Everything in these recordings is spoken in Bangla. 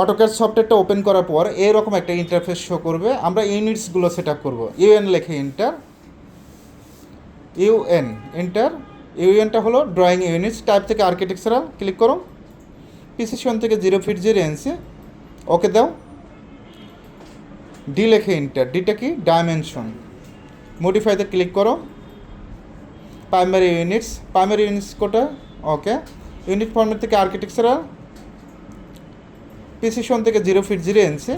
অটোক্যাড সফটওয়্যারটা ওপেন করার পর এরকম একটা ইন্টারফেস শো করবে। আমরা ইউনিটসগুলো সেট আপ করবো। ইউএন লেখে এন্টার, ইউএন এন্টার। ইউএনটা হলো ড্রয়িং ইউনিটস, টাইপ থেকে আর্কিটেকচারাল ক্লিক করো, প্রিসিশন থেকে 0 ফিট 0 ইঞ্চি, ওকে দাও। ডি লেখে এন্টার, ডিটা কি ডাইমেনশন, মডিফাইতে ক্লিক করো। প্রাইমারি ইউনিটস কোটা, ওকে। ইউনিট ফর্মেট থেকে আর্কিটেকচারাল, প্রিসিশন থেকে 0 ফিট 0 ইঞ্চি,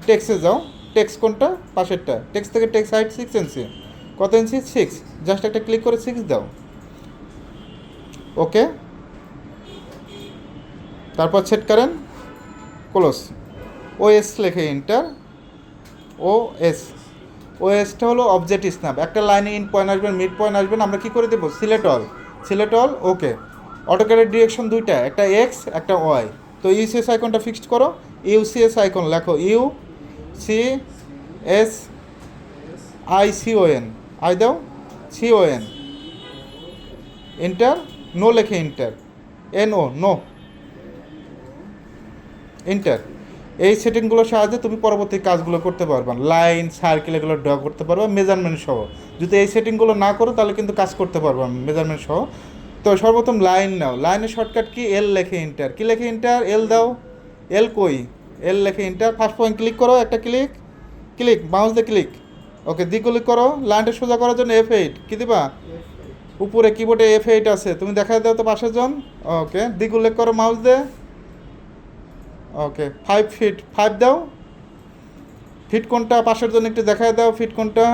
টেক্সে যাও। টেক্স কোনটা? পাশেরটা। টেক্স থেকে টেক্স হাইট 6 ইঞ্চি, কত ইঞ্চি? 6। জাস্ট একটা ক্লিক করে 6 দাও, ওকে। তারপর সেট করেন, ক্লোজ। ওএস লেখে এন্টার, ওএস। ওএসটা হলো অবজেক্ট স্ন্যাপ। একটা লাইনে ইন পয়েন্ট আসবেন, মিড পয়েন্ট আসবেন, আমরা কী করে দেবো? সিলেক্ট অল, ওকে। অটোক্যাডের ডিরেকশন দুইটা, একটা এক্স একটা ওয়াই। তো ইউসিএস আইকনটা ফিক্সড করো, ইউসিএস আইকন লেখো, U C S I C O N, I দাও, C O N, enter. No লেখে enter, N O, no, enter. এই সেটিংগুলোর সাহায্যে তুমি পরবর্তী কাজগুলো করতে পারবা, লাইন সার্কেল এগুলো ড্র করতে পারবা মেজারমেন্ট সহ। যদি এই সেটিংগুলো না করো তাহলে কিন্তু কাজ করতে পারবা মেজারমেন্ট সহ। তো সর্বপ্রথম লাইন নাও, লাইনের শর্টকাট কি? এল লেখে এন্টার, কি লেখে এন্টার? এল দাও, এল কই? এল লেখে এন্টার। ফার্স্ট পয়েন্ট ক্লিক করো, একটা ক্লিক মাউস দিয়ে ক্লিক, ওকে। ক্লিক করো। লাইনটা সোজা করার জন্য F8 কি দিবা? উপরে কিবোর্ডে F8 আছে, তুমি দেখা দাও তো পাশের জন, ওকে। উল্লেখ করো মাউস দিয়ে, ওকে। 5 ফিট 5 দাও। ফিট কোনটা পাশের জন্য একটু দেখায় দাও, ফিট কোনটা?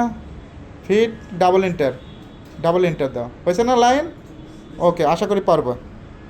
ফিট ডাবল এন্টার দাও, হয়েছে না লাইন? ওকে, আশা করি পারবো।